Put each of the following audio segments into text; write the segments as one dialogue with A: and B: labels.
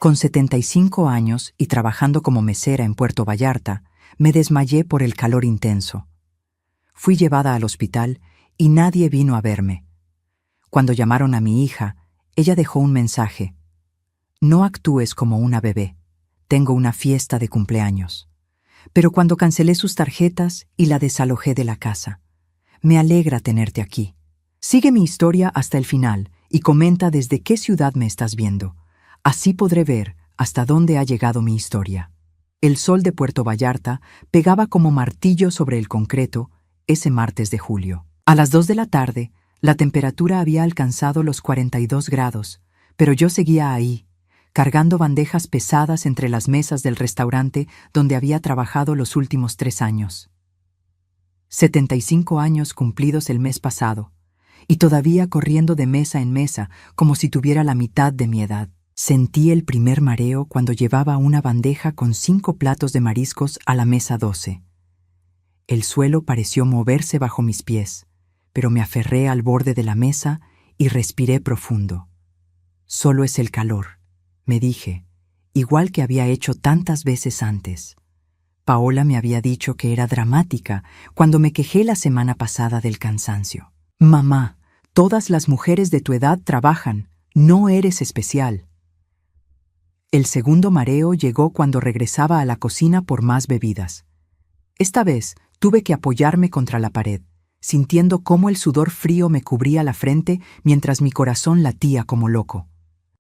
A: Con 75 años y trabajando como mesera en Puerto Vallarta, me desmayé por el calor intenso. Fui llevada al hospital y nadie vino a verme. Cuando llamaron a mi hija, ella dejó un mensaje. No actúes como una bebé. Tengo una fiesta de cumpleaños. Pero cuando cancelé sus tarjetas y la desalojé de la casa. Me alegra tenerte aquí. Sigue mi historia hasta el final y comenta desde qué ciudad me estás viendo. Así podré ver hasta dónde ha llegado mi historia. El sol de Puerto Vallarta pegaba como martillo sobre el concreto ese martes de julio. A las 2 de la tarde, la temperatura había alcanzado los 42 grados, pero yo seguía ahí, cargando bandejas pesadas entre las mesas del restaurante donde había trabajado los últimos 3 años. 75 años cumplidos el mes pasado, y todavía corriendo de mesa en mesa como si tuviera la mitad de mi edad. Sentí el primer mareo cuando llevaba una bandeja con 5 platos de mariscos a la mesa 12. El suelo pareció moverse bajo mis pies, pero me aferré al borde de la mesa y respiré profundo. Solo es el calor, me dije, igual que había hecho tantas veces antes. Paola me había dicho que era dramática cuando me quejé la semana pasada del cansancio. Mamá, todas las mujeres de tu edad trabajan, no eres especial. El segundo mareo llegó cuando regresaba a la cocina por más bebidas. Esta vez tuve que apoyarme contra la pared, sintiendo cómo el sudor frío me cubría la frente mientras mi corazón latía como loco.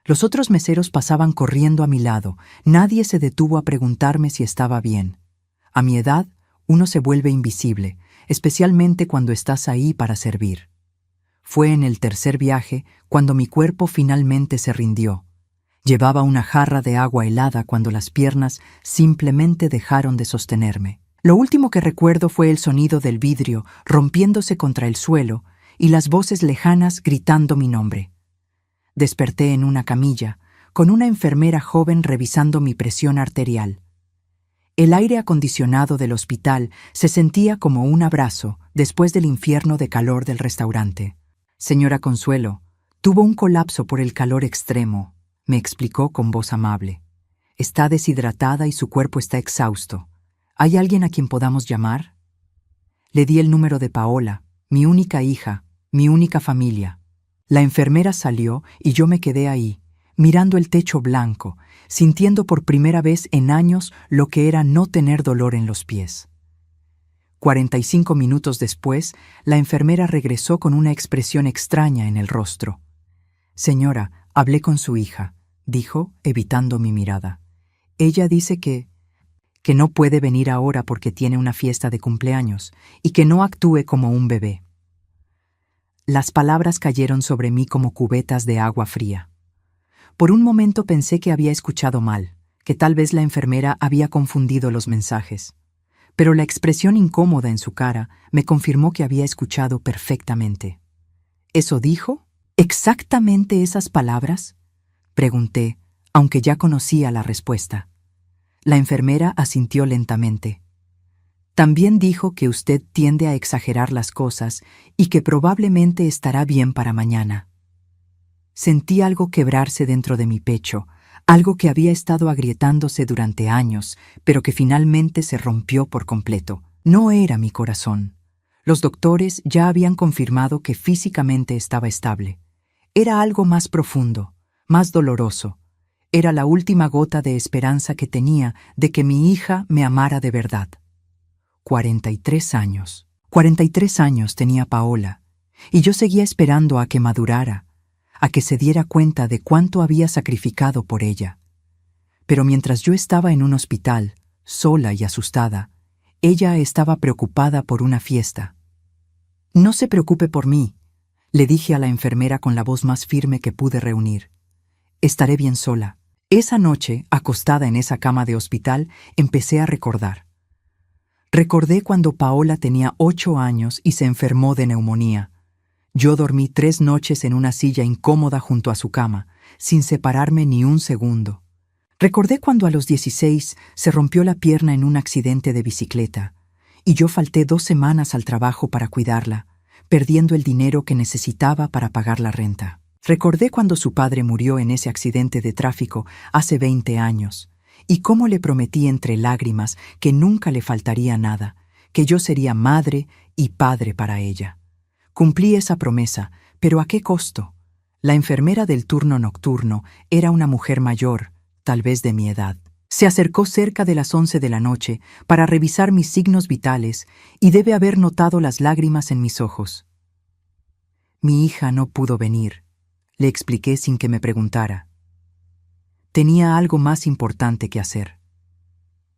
A: Los otros meseros pasaban corriendo a mi lado, nadie se detuvo a preguntarme si estaba bien. A mi edad, uno se vuelve invisible, especialmente cuando estás ahí para servir. Fue en el tercer viaje cuando mi cuerpo finalmente se rindió. Llevaba una jarra de agua helada cuando las piernas simplemente dejaron de sostenerme. Lo último que recuerdo fue el sonido del vidrio rompiéndose contra el suelo y las voces lejanas gritando mi nombre. Desperté en una camilla, con una enfermera joven revisando mi presión arterial. El aire acondicionado del hospital se sentía como un abrazo después del infierno de calor del restaurante. Señora Consuelo, tuvo un colapso por el calor extremo, me explicó con voz amable. Está deshidratada y su cuerpo está exhausto. ¿Hay alguien a quien podamos llamar? Le di el número de Paola, mi única hija, mi única familia. La enfermera salió y yo me quedé ahí, mirando el techo blanco, sintiendo por primera vez en años lo que era no tener dolor en los pies. 45 minutos después, la enfermera regresó con una expresión extraña en el rostro. Señora, hablé con su hija, dijo, evitando mi mirada. Ella dice que no puede venir ahora porque tiene una fiesta de cumpleaños y que no actúe como un bebé. Las palabras cayeron sobre mí como cubetas de agua fría. Por un momento pensé que había escuchado mal, que tal vez la enfermera había confundido los mensajes. Pero la expresión incómoda en su cara me confirmó que había escuchado perfectamente. ¿Eso dijo? ¿Exactamente esas palabras? Pregunté, aunque ya conocía la respuesta. La enfermera asintió lentamente. También dijo que usted tiende a exagerar las cosas y que probablemente estará bien para mañana. Sentí algo quebrarse dentro de mi pecho, algo que había estado agrietándose durante años, pero que finalmente se rompió por completo. No era mi corazón. Los doctores ya habían confirmado que físicamente estaba estable. Era algo más profundo, más doloroso. Era la última gota de esperanza que tenía de que mi hija me amara de verdad. 43 años. 43 años tenía Paola, y yo seguía esperando a que madurara, a que se diera cuenta de cuánto había sacrificado por ella. Pero mientras yo estaba en un hospital, sola y asustada, ella estaba preocupada por una fiesta. No se preocupe por mí, le dije a la enfermera con la voz más firme que pude reunir. Estaré bien sola. Esa noche, acostada en esa cama de hospital, empecé a recordar. Recordé cuando Paola tenía 8 años y se enfermó de neumonía. Yo dormí 3 noches en una silla incómoda junto a su cama, sin separarme ni un segundo. Recordé cuando a los 16 se rompió la pierna en un accidente de bicicleta, y yo falté 2 semanas al trabajo para cuidarla, perdiendo el dinero que necesitaba para pagar la renta. Recordé cuando su padre murió en ese accidente de tráfico hace 20 años, y cómo le prometí entre lágrimas que nunca le faltaría nada, que yo sería madre y padre para ella. Cumplí esa promesa, pero ¿a qué costo? La enfermera del turno nocturno era una mujer mayor, tal vez de mi edad. Se acercó cerca de las 11 de la noche para revisar mis signos vitales y debe haber notado las lágrimas en mis ojos. Mi hija no pudo venir, le expliqué sin que me preguntara. Tenía algo más importante que hacer.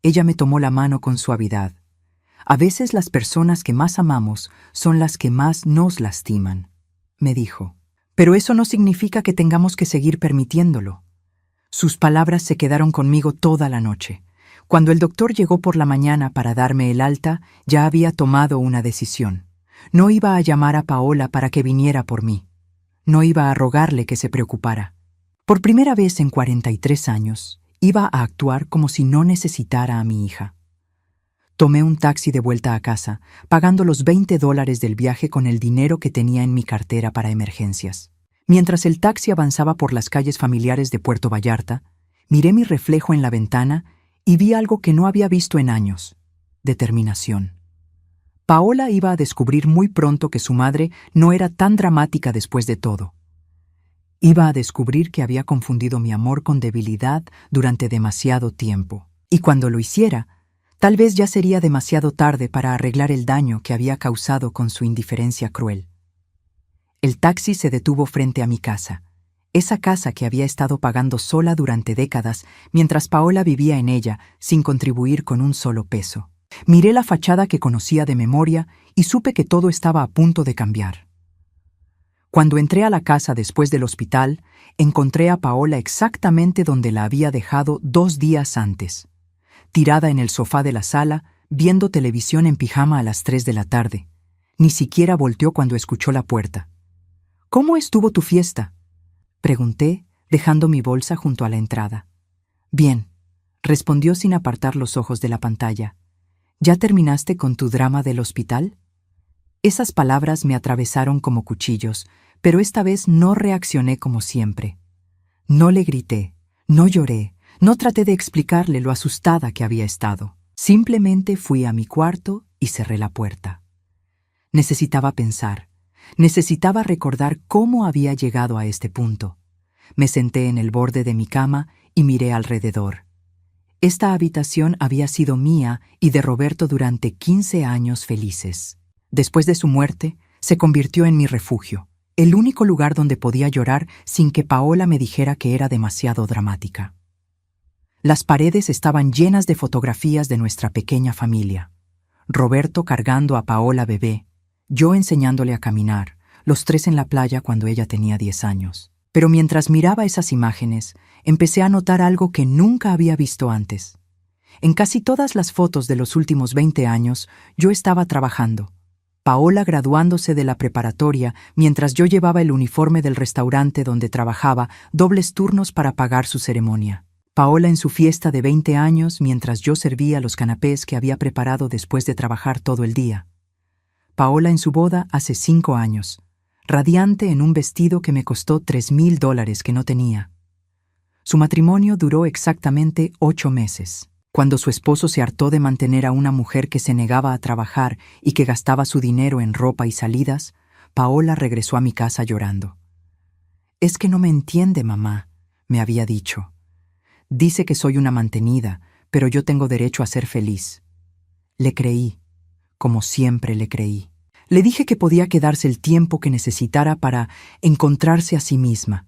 A: Ella me tomó la mano con suavidad. A veces las personas que más amamos son las que más nos lastiman, me dijo. Pero eso no significa que tengamos que seguir permitiéndolo. Sus palabras se quedaron conmigo toda la noche. Cuando el doctor llegó por la mañana para darme el alta, ya había tomado una decisión. No iba a llamar a Paola para que viniera por mí. No iba a rogarle que se preocupara. Por primera vez en 43 años, iba a actuar como si no necesitara a mi hija. Tomé un taxi de vuelta a casa, pagando los $20 del viaje con el dinero que tenía en mi cartera para emergencias. Mientras el taxi avanzaba por las calles familiares de Puerto Vallarta, miré mi reflejo en la ventana y vi algo que no había visto en años: determinación. Paola iba a descubrir muy pronto que su madre no era tan dramática después de todo. Iba a descubrir que había confundido mi amor con debilidad durante demasiado tiempo. Y cuando lo hiciera, tal vez ya sería demasiado tarde para arreglar el daño que había causado con su indiferencia cruel. El taxi se detuvo frente a mi casa, esa casa que había estado pagando sola durante décadas mientras Paola vivía en ella sin contribuir con un solo peso. Miré la fachada que conocía de memoria y supe que todo estaba a punto de cambiar. Cuando entré a la casa después del hospital, encontré a Paola exactamente donde la había dejado 2 días antes, tirada en el sofá de la sala, viendo televisión en pijama a las 3 de la tarde. Ni siquiera volteó cuando escuchó la puerta. «¿Cómo estuvo tu fiesta?», pregunté, dejando mi bolsa junto a la entrada. «Bien», respondió sin apartar los ojos de la pantalla. «¿Ya terminaste con tu drama del hospital?». Esas palabras me atravesaron como cuchillos, pero esta vez no reaccioné como siempre. No le grité, no lloré, no traté de explicarle lo asustada que había estado. Simplemente fui a mi cuarto y cerré la puerta. Necesitaba pensar. Necesitaba recordar cómo había llegado a este punto. Me senté en el borde de mi cama y miré alrededor. Esta habitación había sido mía y de Roberto durante 15 años felices. Después de su muerte, se convirtió en mi refugio, el único lugar donde podía llorar sin que Paola me dijera que era demasiado dramática. Las paredes estaban llenas de fotografías de nuestra pequeña familia. Roberto cargando a Paola bebé, yo enseñándole a caminar, los 3 en la playa cuando ella tenía 10 años. Pero mientras miraba esas imágenes, empecé a notar algo que nunca había visto antes. En casi todas las fotos de los últimos 20 años, yo estaba trabajando. Paola graduándose de la preparatoria mientras yo llevaba el uniforme del restaurante donde trabajaba, dobles turnos para pagar su ceremonia. Paola en su fiesta de 20 años mientras yo servía los canapés que había preparado después de trabajar todo el día. Paola en su boda hace 5 años, radiante en un vestido que me costó $3,000 que no tenía. Su matrimonio duró exactamente 8 meses. Cuando su esposo se hartó de mantener a una mujer que se negaba a trabajar y que gastaba su dinero en ropa y salidas, Paola regresó a mi casa llorando. «Es que no me entiende, mamá», me había dicho. «Dice que soy una mantenida, pero yo tengo derecho a ser feliz». Le creí, como siempre le creí. Le dije que podía quedarse el tiempo que necesitara para encontrarse a sí misma.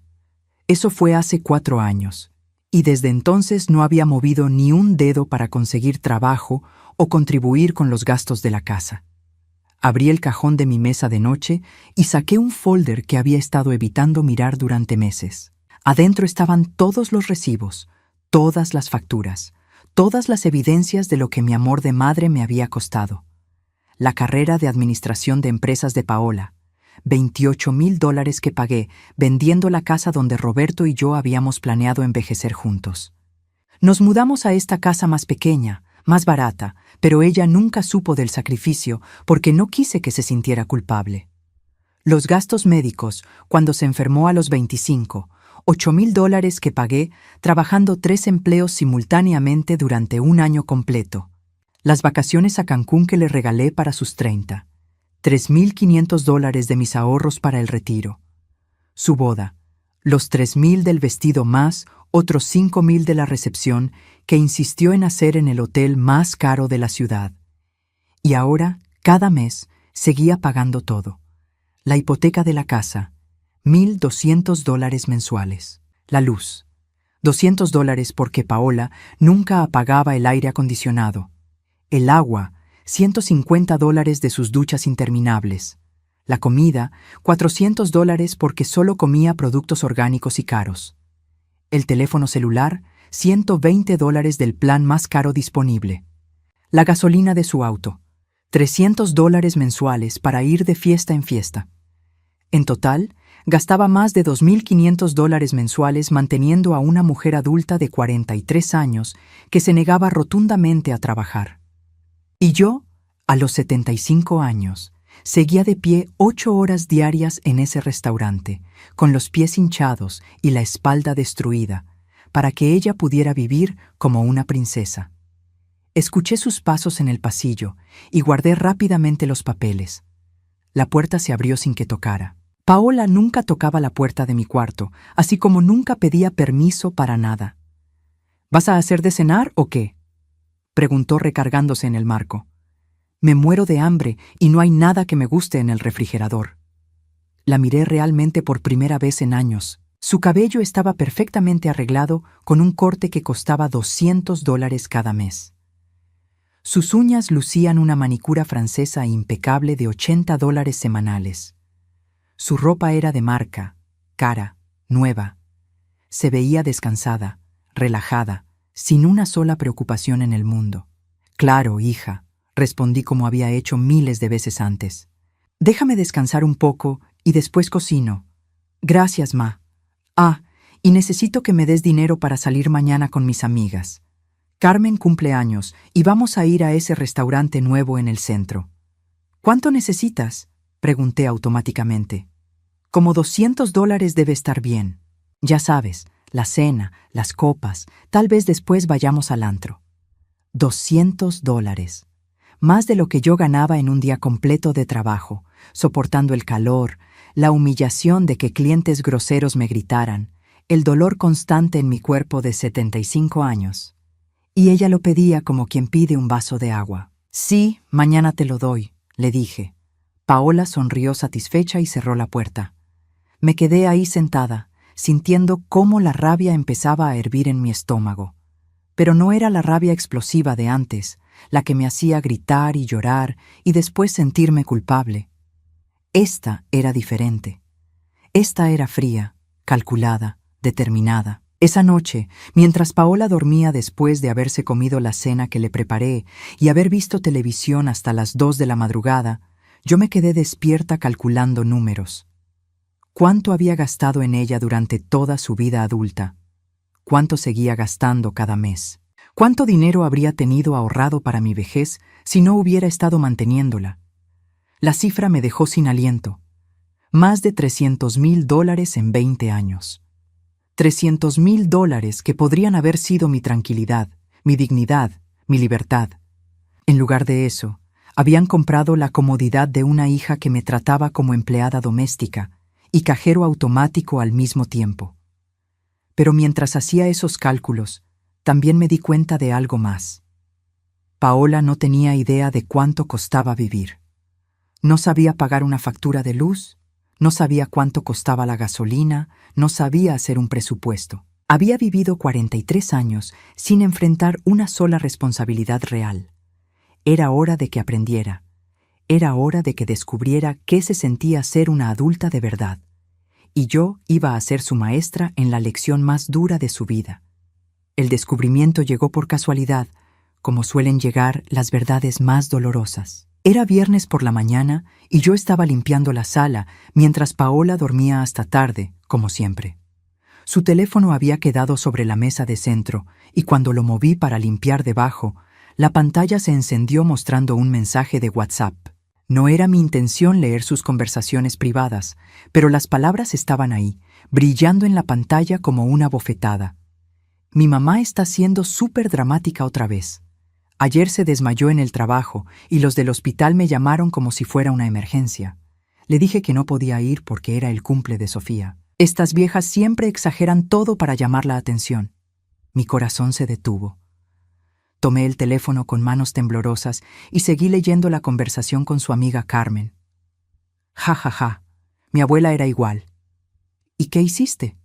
A: Eso fue hace 4 años, y desde entonces no había movido ni un dedo para conseguir trabajo o contribuir con los gastos de la casa. Abrí el cajón de mi mesa de noche y saqué un folder que había estado evitando mirar durante meses. Adentro estaban todos los recibos, todas las facturas, todas las evidencias de lo que mi amor de madre me había costado. La carrera de administración de empresas de Paola, $28,000 que pagué vendiendo la casa donde Roberto y yo habíamos planeado envejecer juntos. Nos mudamos a esta casa más pequeña, más barata, pero ella nunca supo del sacrificio porque no quise que se sintiera culpable. Los gastos médicos, cuando se enfermó a los 25, $8,000 que pagué trabajando 3 empleos simultáneamente durante un año completo. Las vacaciones a Cancún que le regalé para sus 30. $3,500 de mis ahorros para el retiro. Su boda. Los 3,000 del vestido más otros 5,000 de la recepción que insistió en hacer en el hotel más caro de la ciudad. Y ahora, cada mes, seguía pagando todo. La hipoteca de la casa, $1,200 mensuales. La luz, $200 porque Paola nunca apagaba el aire acondicionado. El agua, $150 de sus duchas interminables. La comida, $400 porque solo comía productos orgánicos y caros. El teléfono celular, $120 del plan más caro disponible. La gasolina de su auto, $300 mensuales para ir de fiesta en fiesta. En total, gastaba más de $2,500 mensuales manteniendo a una mujer adulta de 43 años que se negaba rotundamente a trabajar. Y yo, a los 75 años, seguía de pie 8 horas diarias en ese restaurante, con los pies hinchados y la espalda destruida, para que ella pudiera vivir como una princesa. Escuché sus pasos en el pasillo y guardé rápidamente los papeles. La puerta se abrió sin que tocara. Paola nunca tocaba la puerta de mi cuarto, así como nunca pedía permiso para nada. ¿Vas a hacer de cenar o qué?, preguntó recargándose en el marco. Me muero de hambre y no hay nada que me guste en el refrigerador. La miré realmente por primera vez en años. Su cabello estaba perfectamente arreglado con un corte que costaba $200 cada mes. Sus uñas lucían una manicura francesa impecable de $80 semanales. Su ropa era de marca, cara, nueva. Se veía descansada, relajada, sin una sola preocupación en el mundo. Claro, hija, respondí como había hecho miles de veces antes. Déjame descansar un poco y después cocino. Gracias, ma. Y necesito que me des dinero para salir mañana con mis amigas. Carmen cumple años y vamos a ir a ese restaurante nuevo en el centro. ¿Cuánto necesitas?, pregunté automáticamente. Como $200 debe estar bien. Ya sabes, la cena, las copas, tal vez después vayamos al antro. $200. Más de lo que yo ganaba en un día completo de trabajo, soportando el calor, la humillación de que clientes groseros me gritaran, el dolor constante en mi cuerpo de 75 años. Y ella lo pedía como quien pide un vaso de agua. Sí, mañana te lo doy, le dije. Paola sonrió satisfecha y cerró la puerta. Me quedé ahí sentada, sintiendo cómo la rabia empezaba a hervir en mi estómago. Pero no era la rabia explosiva de antes, la que me hacía gritar y llorar y después sentirme culpable. Esta era diferente. Esta era fría, calculada, determinada. Esa noche, mientras Paola dormía después de haberse comido la cena que le preparé y haber visto televisión hasta las 2 de la madrugada, yo me quedé despierta calculando números. ¿Cuánto había gastado en ella durante toda su vida adulta? ¿Cuánto seguía gastando cada mes? ¿Cuánto dinero habría tenido ahorrado para mi vejez si no hubiera estado manteniéndola? La cifra me dejó sin aliento. Más de $300,000 en 20 años. $300,000 que podrían haber sido mi tranquilidad, mi dignidad, mi libertad. En lugar de eso, habían comprado la comodidad de una hija que me trataba como empleada doméstica y cajero automático al mismo tiempo. Pero mientras hacía esos cálculos, también me di cuenta de algo más. Paola no tenía idea de cuánto costaba vivir. No sabía pagar una factura de luz, no sabía cuánto costaba la gasolina, no sabía hacer un presupuesto. Había vivido 43 años sin enfrentar una sola responsabilidad real. Era hora de que aprendiera. Era hora de que descubriera qué se sentía ser una adulta de verdad. Y yo iba a ser su maestra en la lección más dura de su vida. El descubrimiento llegó por casualidad, como suelen llegar las verdades más dolorosas. Era viernes por la mañana y yo estaba limpiando la sala mientras Paola dormía hasta tarde, como siempre. Su teléfono había quedado sobre la mesa de centro y cuando lo moví para limpiar debajo, la pantalla se encendió mostrando un mensaje de WhatsApp. No era mi intención leer sus conversaciones privadas, pero las palabras estaban ahí, brillando en la pantalla como una bofetada. Mi mamá está siendo súper dramática otra vez. Ayer se desmayó en el trabajo y los del hospital me llamaron como si fuera una emergencia. Le dije que no podía ir porque era el cumple de Sofía. Estas viejas siempre exageran todo para llamar la atención. Mi corazón se detuvo. Tomé el teléfono con manos temblorosas y seguí leyendo la conversación con su amiga Carmen. Ja, ja, ja. Mi abuela era igual. ¿Y qué hiciste?,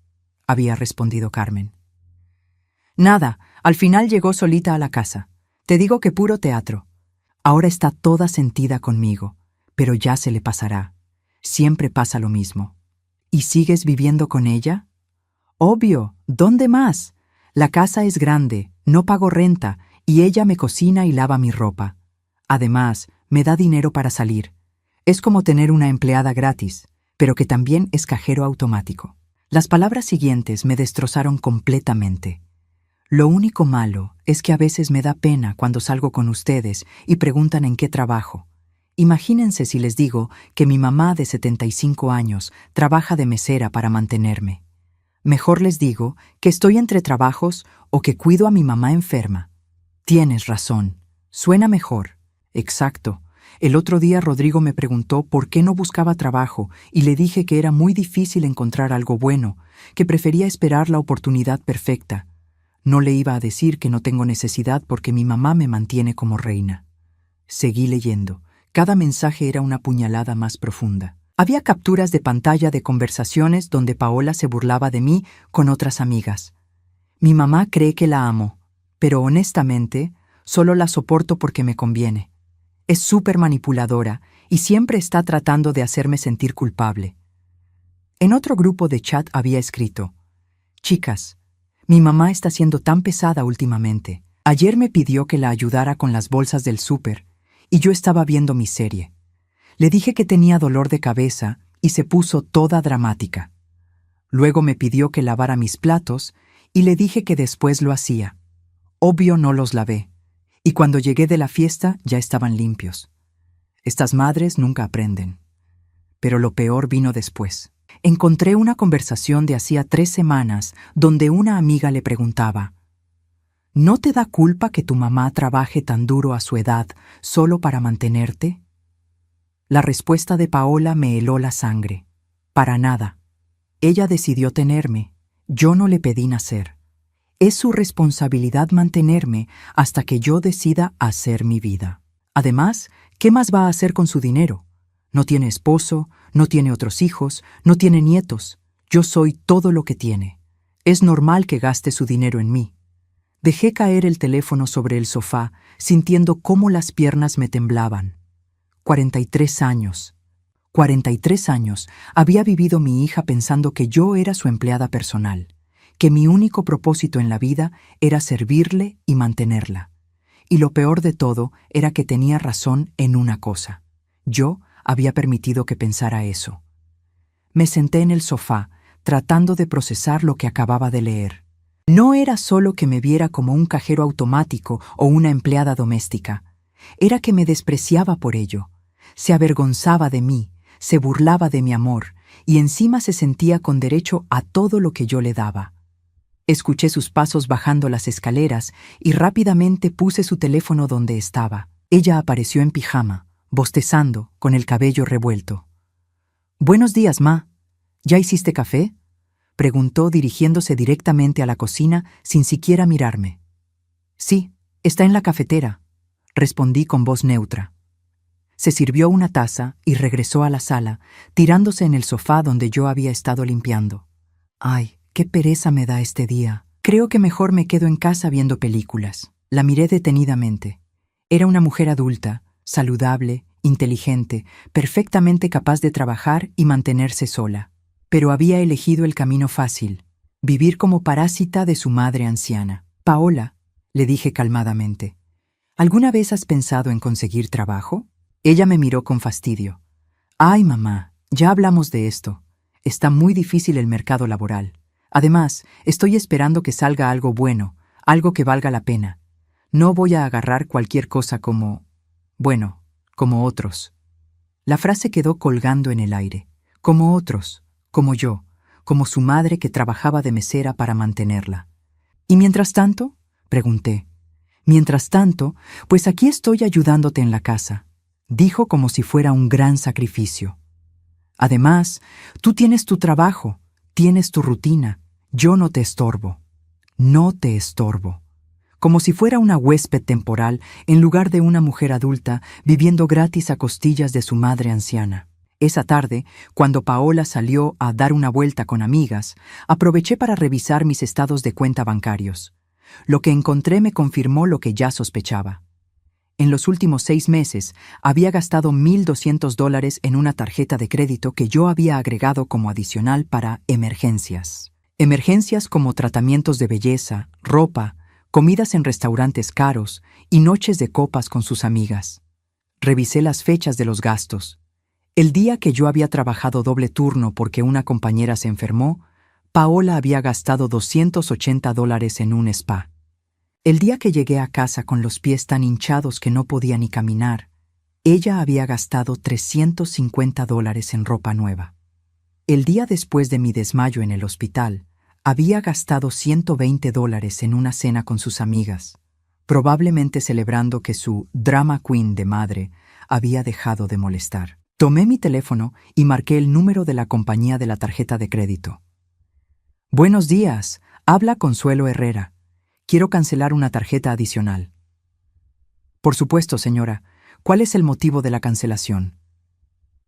A: había respondido Carmen. Nada, al final llegó solita a la casa. Te digo que puro teatro. Ahora está toda sentida conmigo, pero ya se le pasará. Siempre pasa lo mismo. ¿Y sigues viviendo con ella? Obvio, ¿dónde más? La casa es grande, no pago renta, y ella me cocina y lava mi ropa. Además, me da dinero para salir. Es como tener una empleada gratis, pero que también es cajero automático. Las palabras siguientes me destrozaron completamente. Lo único malo es que a veces me da pena cuando salgo con ustedes y preguntan en qué trabajo. Imagínense si les digo que mi mamá de 75 años trabaja de mesera para mantenerme. Mejor les digo que estoy entre trabajos o que cuido a mi mamá enferma. Tienes razón. Suena mejor. Exacto. El otro día Rodrigo me preguntó por qué no buscaba trabajo y le dije que era muy difícil encontrar algo bueno, que prefería esperar la oportunidad perfecta. No le iba a decir que no tengo necesidad porque mi mamá me mantiene como reina. Seguí leyendo. Cada mensaje era una puñalada más profunda. Había capturas de pantalla de conversaciones donde Paola se burlaba de mí con otras amigas. Mi mamá cree que la amo, pero honestamente, solo la soporto porque me conviene. Es súper manipuladora y siempre está tratando de hacerme sentir culpable. En otro grupo de chat había escrito: Chicas, mi mamá está siendo tan pesada últimamente. Ayer me pidió que la ayudara con las bolsas del súper y yo estaba viendo mi serie. Le dije que tenía dolor de cabeza y se puso toda dramática. Luego me pidió que lavara mis platos y le dije que después lo hacía. Obvio no los lavé, y cuando llegué de la fiesta ya estaban limpios. Estas madres nunca aprenden. Pero lo peor vino después. Encontré una conversación de hacía 3 semanas donde una amiga le preguntaba: ¿No te da culpa que tu mamá trabaje tan duro a su edad solo para mantenerte? La respuesta de Paola me heló la sangre. Para nada. Ella decidió tenerme. Yo no le pedí nacer. Es su responsabilidad mantenerme hasta que yo decida hacer mi vida. Además, ¿qué más va a hacer con su dinero? No tiene esposo, no tiene otros hijos, no tiene nietos. Yo soy todo lo que tiene. Es normal que gaste su dinero en mí. Dejé caer el teléfono sobre el sofá, sintiendo cómo las piernas me temblaban. 43 años. 43 años había vivido mi hija pensando que yo era su empleada personal, que mi único propósito en la vida era servirle y mantenerla. Y lo peor de todo era que tenía razón en una cosa. Yo había permitido que pensara eso. Me senté en el sofá, tratando de procesar lo que acababa de leer. No era solo que me viera como un cajero automático o una empleada doméstica. Era que me despreciaba por ello. Se avergonzaba de mí, se burlaba de mi amor, y encima se sentía con derecho a todo lo que yo le daba. Escuché sus pasos bajando las escaleras y rápidamente puse su teléfono donde estaba. Ella apareció en pijama, bostezando, con el cabello revuelto. «Buenos días, ma. ¿Ya hiciste café?», preguntó dirigiéndose directamente a la cocina sin siquiera mirarme. «Sí, está en la cafetera», respondí con voz neutra. Se sirvió una taza y regresó a la sala, tirándose en el sofá donde yo había estado limpiando. «Ay, qué pereza me da este día. Creo que mejor me quedo en casa viendo películas». La miré detenidamente. Era una mujer adulta, saludable, inteligente, perfectamente capaz de trabajar y mantenerse sola. Pero había elegido el camino fácil, vivir como parásita de su madre anciana. «Paola», le dije calmadamente, «¿alguna vez has pensado en conseguir trabajo?». Ella me miró con fastidio. «Ay, mamá, ya hablamos de esto. Está muy difícil el mercado laboral. Además, estoy esperando que salga algo bueno, algo que valga la pena. No voy a agarrar cualquier cosa como... bueno, como otros». La frase quedó colgando en el aire, como otros, como yo, como su madre que trabajaba de mesera para mantenerla. ¿Y mientras tanto? Pregunté. Mientras tanto, pues aquí estoy ayudándote en la casa, dijo como si fuera un gran sacrificio. Además, tú tienes tu trabajo, tienes tu rutina, yo no te estorbo. No te estorbo. Como si fuera una huésped temporal en lugar de una mujer adulta viviendo gratis a costillas de su madre anciana. Esa tarde, cuando Paola salió a dar una vuelta con amigas, aproveché para revisar mis estados de cuenta bancarios. Lo que encontré me confirmó lo que ya sospechaba. En los últimos 6 meses había gastado $1,200 en una tarjeta de crédito que yo había agregado como adicional para emergencias. Emergencias como tratamientos de belleza, ropa, comidas en restaurantes caros y noches de copas con sus amigas. Revisé las fechas de los gastos. El día que yo había trabajado doble turno porque una compañera se enfermó, Paola había gastado $280 en un spa. El día que llegué a casa con los pies tan hinchados que no podía ni caminar, ella había gastado $350 en ropa nueva. El día después de mi desmayo en el hospital, había gastado $120 en una cena con sus amigas, probablemente celebrando que su drama queen de madre había dejado de molestar. Tomé mi teléfono y marqué el número de la compañía de la tarjeta de crédito. Buenos días, habla Consuelo Herrera. Quiero cancelar una tarjeta adicional. Por supuesto, señora. ¿Cuál es el motivo de la cancelación?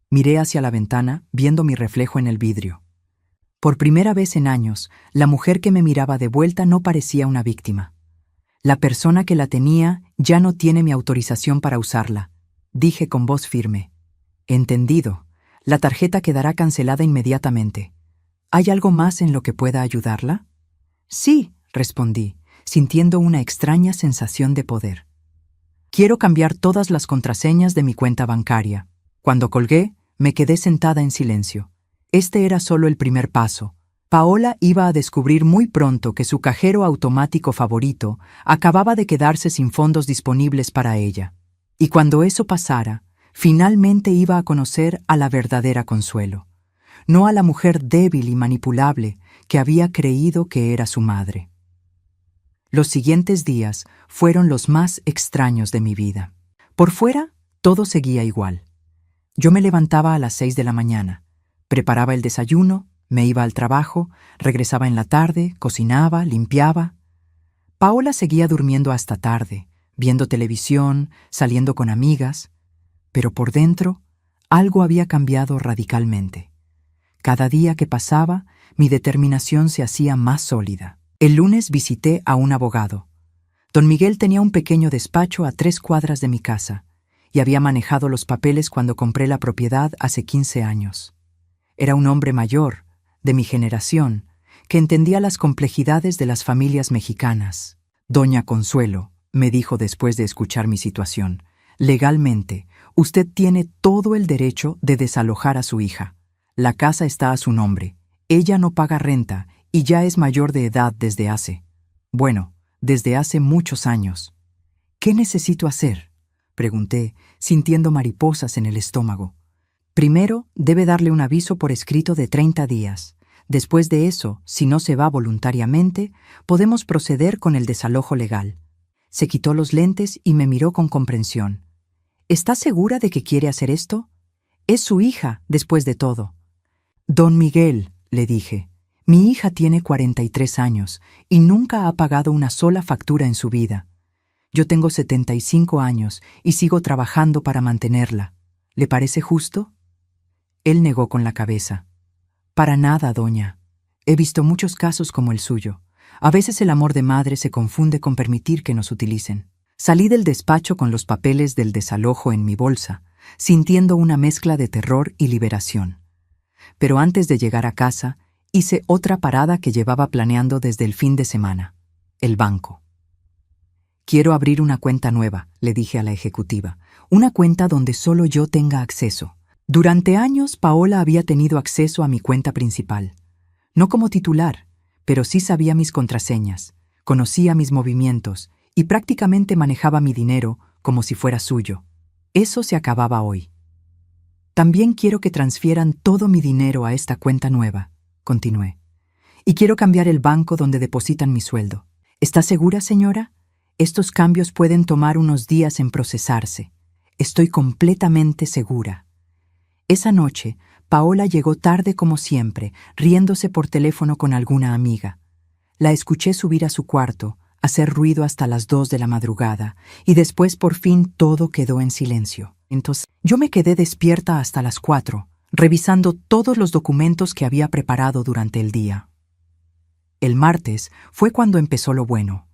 A: Miré hacia la ventana, viendo mi reflejo en el vidrio. Por primera vez en años, la mujer que me miraba de vuelta no parecía una víctima. La persona que la tenía ya no tiene mi autorización para usarla, dije con voz firme. Entendido. La tarjeta quedará cancelada inmediatamente. ¿Hay algo más en lo que pueda ayudarla? Sí, respondí, sintiendo una extraña sensación de poder. Quiero cambiar todas las contraseñas de mi cuenta bancaria. Cuando colgué, me quedé sentada en silencio. Este era solo el primer paso. Paola iba a descubrir muy pronto que su cajero automático favorito acababa de quedarse sin fondos disponibles para ella. Y cuando eso pasara, finalmente iba a conocer a la verdadera Consuelo, no a la mujer débil y manipulable que había creído que era su madre. Los siguientes días fueron los más extraños de mi vida. Por fuera, todo seguía igual. Yo me levantaba a las 6 de la mañana, preparaba el desayuno, me iba al trabajo, regresaba en la tarde, cocinaba, limpiaba. Paola seguía durmiendo hasta tarde, viendo televisión, saliendo con amigas, pero por dentro algo había cambiado radicalmente. Cada día que pasaba, mi determinación se hacía más sólida. El lunes visité a un abogado. Don Miguel tenía un pequeño despacho a 3 cuadras de mi casa y había manejado los papeles cuando compré la propiedad hace 15 años. Era un hombre mayor, de mi generación, que entendía las complejidades de las familias mexicanas. Doña Consuelo, me dijo después de escuchar mi situación, legalmente, usted tiene todo el derecho de desalojar a su hija. La casa está a su nombre. Ella no paga renta y ya es mayor de edad desde hace muchos años. ¿Qué necesito hacer?, pregunté, sintiendo mariposas en el estómago. Primero, debe darle un aviso por escrito de 30 días. Después de eso, si no se va voluntariamente, podemos proceder con el desalojo legal. Se quitó los lentes y me miró con comprensión. ¿Está segura de que quiere hacer esto? Es su hija, después de todo. Don Miguel, le dije, mi hija tiene 43 años y nunca ha pagado una sola factura en su vida. Yo tengo 75 años y sigo trabajando para mantenerla. ¿Le parece justo? Él negó con la cabeza. Para nada, doña. He visto muchos casos como el suyo. A veces el amor de madre se confunde con permitir que nos utilicen. Salí del despacho con los papeles del desalojo en mi bolsa, sintiendo una mezcla de terror y liberación. Pero antes de llegar a casa, hice otra parada que llevaba planeando desde el fin de semana: el banco. Quiero abrir una cuenta nueva, le dije a la ejecutiva, una cuenta donde solo yo tenga acceso. Durante años, Paola había tenido acceso a mi cuenta principal. No como titular, pero sí sabía mis contraseñas, conocía mis movimientos y prácticamente manejaba mi dinero como si fuera suyo. Eso se acababa hoy. También quiero que transfieran todo mi dinero a esta cuenta nueva, continué. Y quiero cambiar el banco donde depositan mi sueldo. ¿Está segura, señora? Estos cambios pueden tomar unos días en procesarse. Estoy completamente segura. Esa noche, Paola llegó tarde como siempre, riéndose por teléfono con alguna amiga. La escuché subir a su cuarto, hacer ruido hasta las 2 de la madrugada, y después por fin todo quedó en silencio. Entonces, yo me quedé despierta hasta las 4, revisando todos los documentos que había preparado durante el día. El martes fue cuando empezó lo bueno.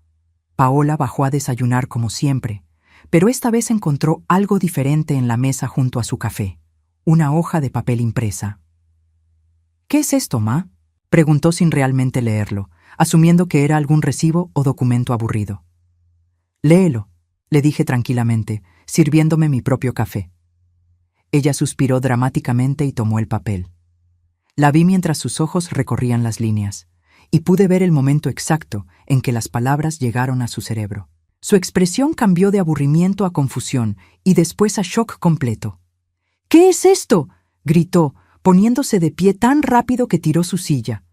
A: Paola bajó a desayunar como siempre, pero esta vez encontró algo diferente en la mesa junto a su café: una hoja de papel impresa. ¿Qué es esto, ma?, preguntó sin realmente leerlo, asumiendo que era algún recibo o documento aburrido. Léelo, le dije tranquilamente, sirviéndome mi propio café. Ella suspiró dramáticamente y tomó el papel. La vi mientras sus ojos recorrían las líneas, y pude ver el momento exacto en que las palabras llegaron a su cerebro. Su expresión cambió de aburrimiento a confusión y después a shock completo. «¿Qué es esto?», gritó, poniéndose de pie tan rápido que tiró su silla.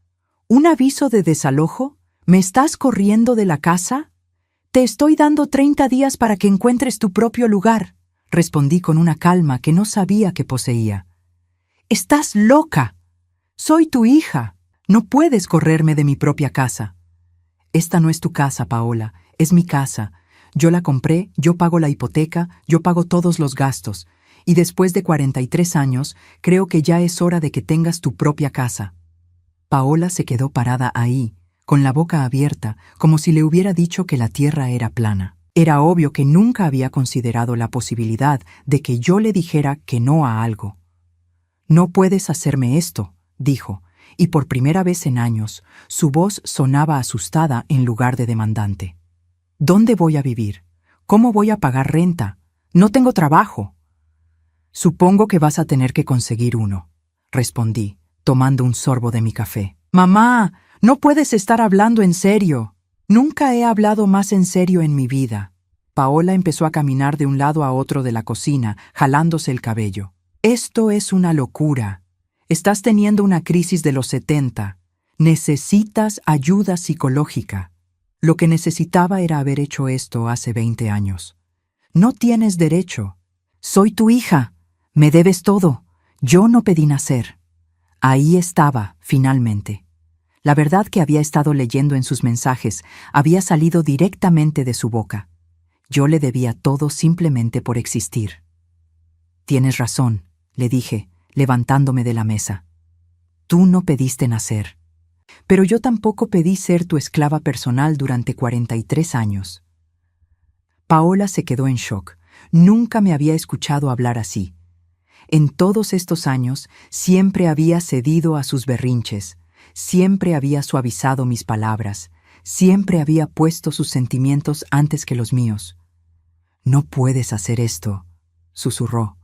A: «¿Un aviso de desalojo? ¿Me estás corriendo de la casa? Te estoy dando 30 días para que encuentres tu propio lugar», respondí con una calma que no sabía que poseía. «Estás loca. Soy tu hija. No puedes correrme de mi propia casa». «Esta no es tu casa, Paola, es mi casa. Yo la compré, yo pago la hipoteca, yo pago todos los gastos. Y después de 43 años, creo que ya es hora de que tengas tu propia casa». Paola se quedó parada ahí, con la boca abierta, como si le hubiera dicho que la tierra era plana. Era obvio que nunca había considerado la posibilidad de que yo le dijera que no a algo. «No puedes hacerme esto», dijo, y por primera vez en años, su voz sonaba asustada en lugar de demandante. «¿Dónde voy a vivir? ¿Cómo voy a pagar renta? No tengo trabajo». «Supongo que vas a tener que conseguir uno», respondí, tomando un sorbo de mi café. «Mamá, no puedes estar hablando en serio». «Nunca he hablado más en serio en mi vida». Paola empezó a caminar de un lado a otro de la cocina, jalándose el cabello. «Esto es una locura. Estás teniendo una crisis de los 70. Necesitas ayuda psicológica. Lo que necesitaba era haber hecho esto hace 20 años. No tienes derecho. Soy tu hija. Me debes todo. Yo no pedí nacer». Ahí estaba, finalmente. La verdad que había estado leyendo en sus mensajes había salido directamente de su boca. Yo le debía todo simplemente por existir. «Tienes razón», le dije, levantándome de la mesa. «Tú no pediste nacer. Pero yo tampoco pedí ser tu esclava personal durante 43 años». Paola se quedó en shock. Nunca me había escuchado hablar así. En todos estos años siempre había cedido a sus berrinches, siempre había suavizado mis palabras, siempre había puesto sus sentimientos antes que los míos. «No puedes hacer esto», susurró.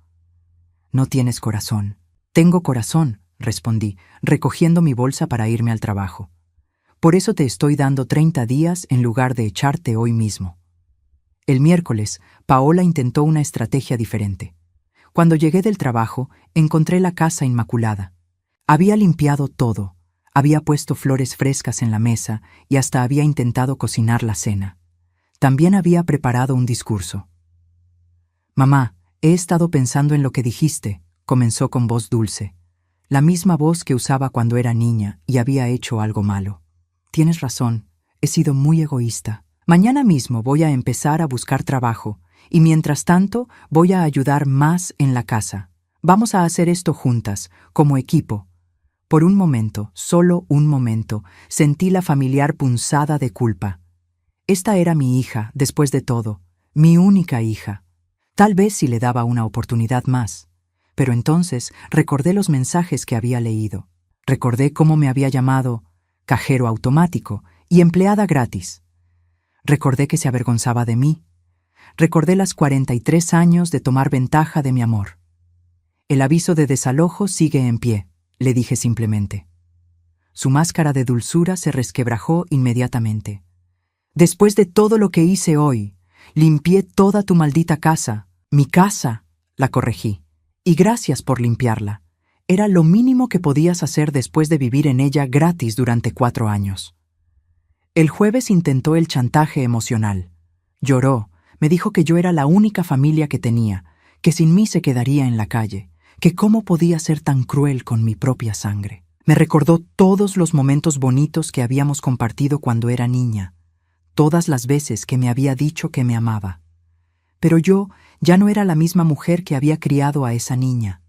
A: «No tienes corazón». «Tengo corazón», respondí, recogiendo mi bolsa para irme al trabajo. «Por eso te estoy dando 30 días en lugar de echarte hoy mismo». El miércoles, Paola intentó una estrategia diferente. Cuando llegué del trabajo, encontré la casa inmaculada. Había limpiado todo, había puesto flores frescas en la mesa y hasta había intentado cocinar la cena. También había preparado un discurso. «Mamá, he estado pensando en lo que dijiste», comenzó con voz dulce, la misma voz que usaba cuando era niña y había hecho algo malo. «Tienes razón, he sido muy egoísta. Mañana mismo voy a empezar a buscar trabajo y mientras tanto voy a ayudar más en la casa. Vamos a hacer esto juntas, como equipo». Por un momento, solo un momento, sentí la familiar punzada de culpa. Esta era mi hija, después de todo, mi única hija. Tal vez si le daba una oportunidad más. Pero entonces recordé los mensajes que había leído. Recordé cómo me había llamado cajero automático y empleada gratis. Recordé que se avergonzaba de mí. Recordé las 43 años de tomar ventaja de mi amor. «El aviso de desalojo sigue en pie», le dije simplemente. Su máscara de dulzura se resquebrajó inmediatamente. «Después de todo lo que hice hoy, limpié toda tu maldita casa». «Mi casa», la corregí. Y gracias por limpiarla. Era lo mínimo que podías hacer después de vivir en ella gratis durante 4 años. El jueves intentó el chantaje emocional. Lloró, me dijo que yo era la única familia que tenía, que sin mí se quedaría en la calle, que cómo podía ser tan cruel con mi propia sangre. Me recordó todos los momentos bonitos que habíamos compartido cuando era niña, todas las veces que me había dicho que me amaba. Pero yo ya no era la misma mujer que había criado a esa niña.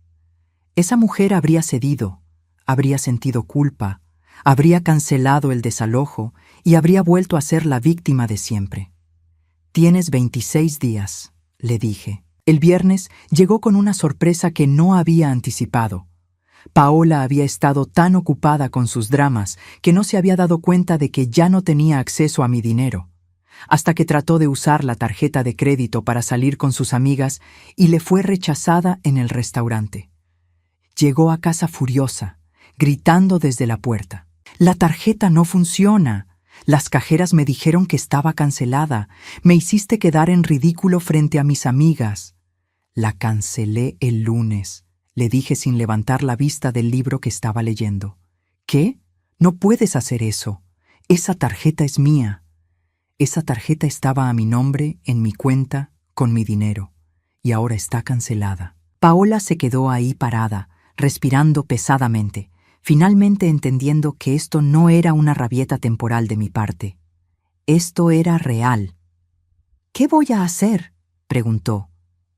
A: Esa mujer habría cedido, habría sentido culpa, habría cancelado el desalojo y habría vuelto a ser la víctima de siempre. «Tienes 26 días», le dije. El viernes llegó con una sorpresa que no había anticipado. Paola había estado tan ocupada con sus dramas que no se había dado cuenta de que ya no tenía acceso a mi dinero, hasta que trató de usar la tarjeta de crédito para salir con sus amigas y le fue rechazada en el restaurante. Llegó a casa furiosa, gritando desde la puerta. «La tarjeta no funciona. Las cajeras me dijeron que estaba cancelada. Me hiciste quedar en ridículo frente a mis amigas». «La cancelé el lunes», le dije sin levantar la vista del libro que estaba leyendo. «¿Qué? No puedes hacer eso. Esa tarjeta es mía». Esa tarjeta estaba a mi nombre, en mi cuenta, con mi dinero, y ahora está cancelada. Paola se quedó ahí parada, respirando pesadamente, finalmente entendiendo que esto no era una rabieta temporal de mi parte. Esto era real. «¿Qué voy a hacer?», preguntó,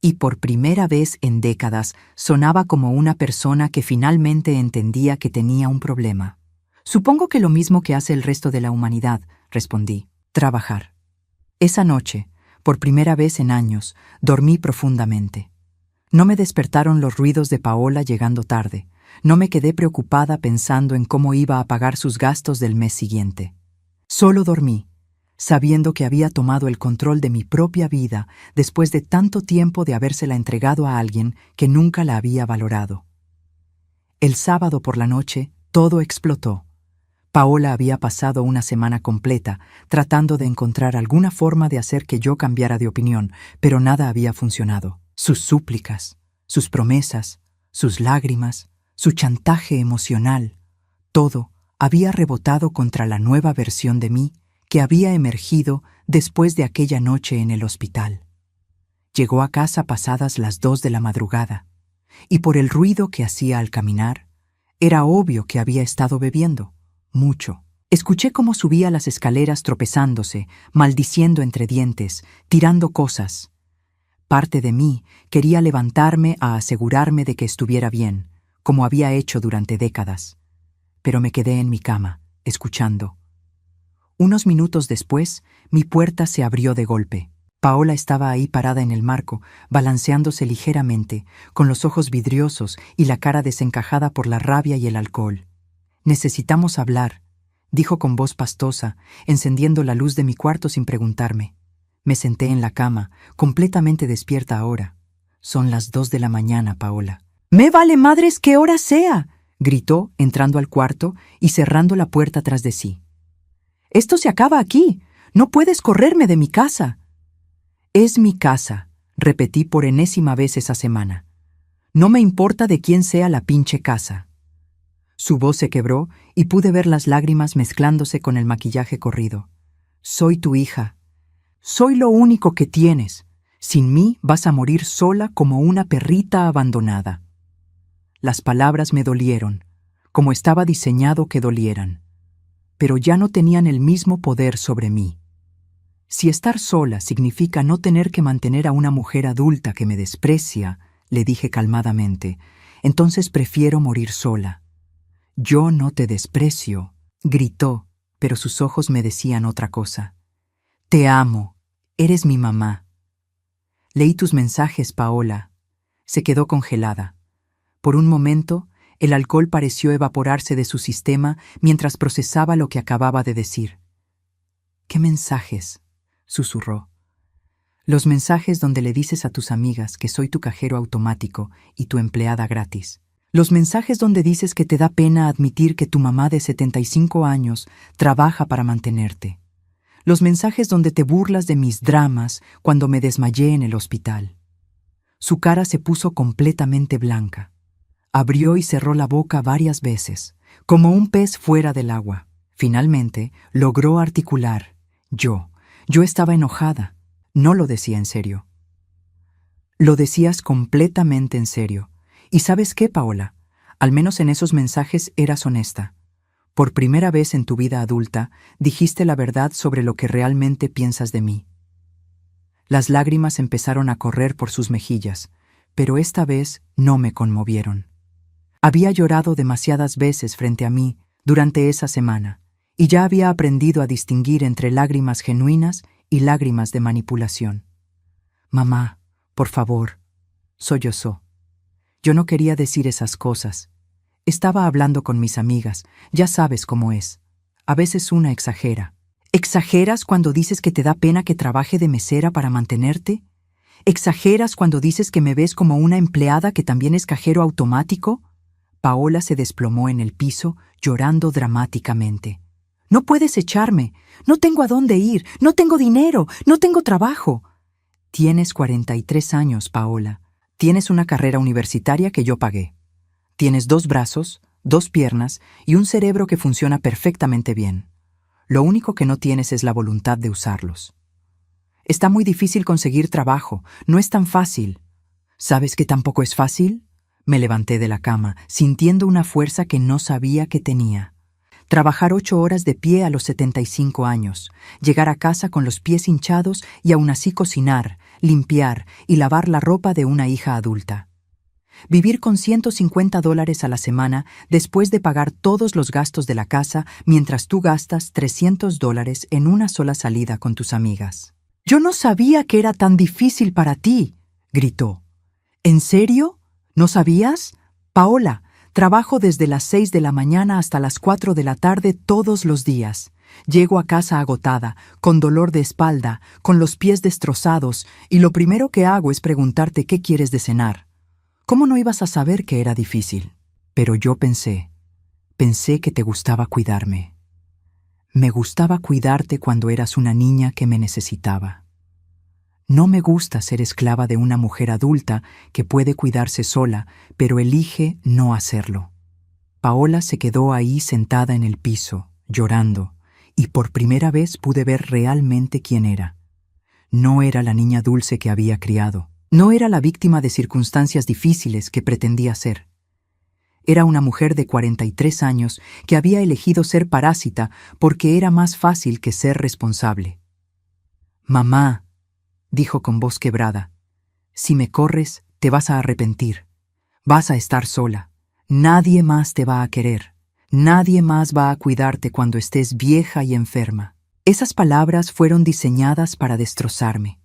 A: y por primera vez en décadas sonaba como una persona que finalmente entendía que tenía un problema. «Supongo que lo mismo que hace el resto de la humanidad», respondí. «Trabajar». Esa noche, por primera vez en años, dormí profundamente. No me despertaron los ruidos de Paola llegando tarde. No me quedé preocupada pensando en cómo iba a pagar sus gastos del mes siguiente. Solo dormí, sabiendo que había tomado el control de mi propia vida después de tanto tiempo de habérsela entregado a alguien que nunca la había valorado. El sábado por la noche, todo explotó. Paola había pasado una semana completa tratando de encontrar alguna forma de hacer que yo cambiara de opinión, pero nada había funcionado. Sus súplicas, sus promesas, sus lágrimas, su chantaje emocional, todo había rebotado contra la nueva versión de mí que había emergido después de aquella noche en el hospital. Llegó a casa pasadas las 2 de la madrugada, y por el ruido que hacía al caminar, era obvio que había estado bebiendo, mucho. Escuché cómo subía las escaleras tropezándose, maldiciendo entre dientes, tirando cosas. Parte de mí quería levantarme a asegurarme de que estuviera bien, como había hecho durante décadas. Pero me quedé en mi cama, escuchando. Unos minutos después, mi puerta se abrió de golpe. Paola estaba ahí parada en el marco, balanceándose ligeramente, con los ojos vidriosos y la cara desencajada por la rabia y el alcohol. «Necesitamos hablar», dijo con voz pastosa, encendiendo la luz de mi cuarto sin preguntarme. Me senté en la cama, completamente despierta ahora. «Son las 2 de la mañana, Paola». «¡Me vale madres qué hora sea!», gritó, entrando al cuarto y cerrando la puerta tras de sí. «Esto se acaba aquí. No puedes correrme de mi casa». «Es mi casa», repetí por enésima vez esa semana. «No me importa de quién sea la pinche casa». Su voz se quebró y pude ver las lágrimas mezclándose con el maquillaje corrido. «Soy tu hija. Soy lo único que tienes. Sin mí vas a morir sola como una perrita abandonada». Las palabras me dolieron, como estaba diseñado que dolieran, pero ya no tenían el mismo poder sobre mí. Si estar sola significa no tener que mantener a una mujer adulta que me desprecia, le dije calmadamente, entonces prefiero morir sola. «Yo no te desprecio», gritó, pero sus ojos me decían otra cosa. «Te amo. Eres mi mamá». «Leí tus mensajes, Paola». Se quedó congelada. Por un momento, el alcohol pareció evaporarse de su sistema mientras procesaba lo que acababa de decir. «¿Qué mensajes?», susurró. «Los mensajes donde le dices a tus amigas que soy tu cajero automático y tu empleada gratis. Los mensajes donde dices que te da pena admitir que tu mamá de 75 años trabaja para mantenerte. Los mensajes donde te burlas de mis dramas cuando me desmayé en el hospital. Su cara se puso completamente blanca. Abrió y cerró la boca varias veces, como un pez fuera del agua. Finalmente, logró articular. Yo estaba enojada. No lo decía en serio. Lo decías completamente en serio. ¿Y sabes qué, Paola? Al menos en esos mensajes eras honesta. Por primera vez en tu vida adulta, dijiste la verdad sobre lo que realmente piensas de mí. Las lágrimas empezaron a correr por sus mejillas, pero esta vez no me conmovieron. Había llorado demasiadas veces frente a mí durante esa semana, y ya había aprendido a distinguir entre lágrimas genuinas y lágrimas de manipulación. Mamá, por favor, sollozó. Yo no quería decir esas cosas. Estaba hablando con mis amigas, ya sabes cómo es. A veces una exagera. ¿Exageras cuando dices que te da pena que trabaje de mesera para mantenerte? ¿Exageras cuando dices que me ves como una empleada que también es cajero automático? Paola se desplomó en el piso, llorando dramáticamente. No puedes echarme. No tengo a dónde ir. No tengo dinero. No tengo trabajo. Tienes 43 años, Paola. Tienes una carrera universitaria que yo pagué. Tienes 2 brazos, 2 piernas y un cerebro que funciona perfectamente bien. Lo único que no tienes es la voluntad de usarlos. Está muy difícil conseguir trabajo. No es tan fácil. ¿Sabes que tampoco es fácil? Me levanté de la cama, sintiendo una fuerza que no sabía que tenía. Trabajar 8 horas de pie a los 75 años, llegar a casa con los pies hinchados y aún así cocinar, limpiar y lavar la ropa de una hija adulta. Vivir con $150 a la semana después de pagar todos los gastos de la casa mientras tú gastas $300 en una sola salida con tus amigas. «Yo no sabía que era tan difícil para ti», gritó. «¿En serio? ¿No sabías? Paola, trabajo desde las 6 de la mañana hasta las 4 de la tarde todos los días. Llego a casa agotada, con dolor de espalda, con los pies destrozados, y lo primero que hago es preguntarte qué quieres de cenar. ¿Cómo no ibas a saber que era difícil? Pero yo pensé que te gustaba cuidarme. Me gustaba cuidarte cuando eras una niña que me necesitaba. No me gusta ser esclava de una mujer adulta que puede cuidarse sola, pero elige no hacerlo». Paola se quedó ahí sentada en el piso, llorando, y por primera vez pude ver realmente quién era. No era la niña dulce que había criado. No era la víctima de circunstancias difíciles que pretendía ser. Era una mujer de 43 años que había elegido ser parásita porque era más fácil que ser responsable. «Mamá», dijo con voz quebrada, «si me corres, te vas a arrepentir. Vas a estar sola. Nadie más te va a querer. Nadie más va a cuidarte cuando estés vieja y enferma». Esas palabras fueron diseñadas para destrozarme,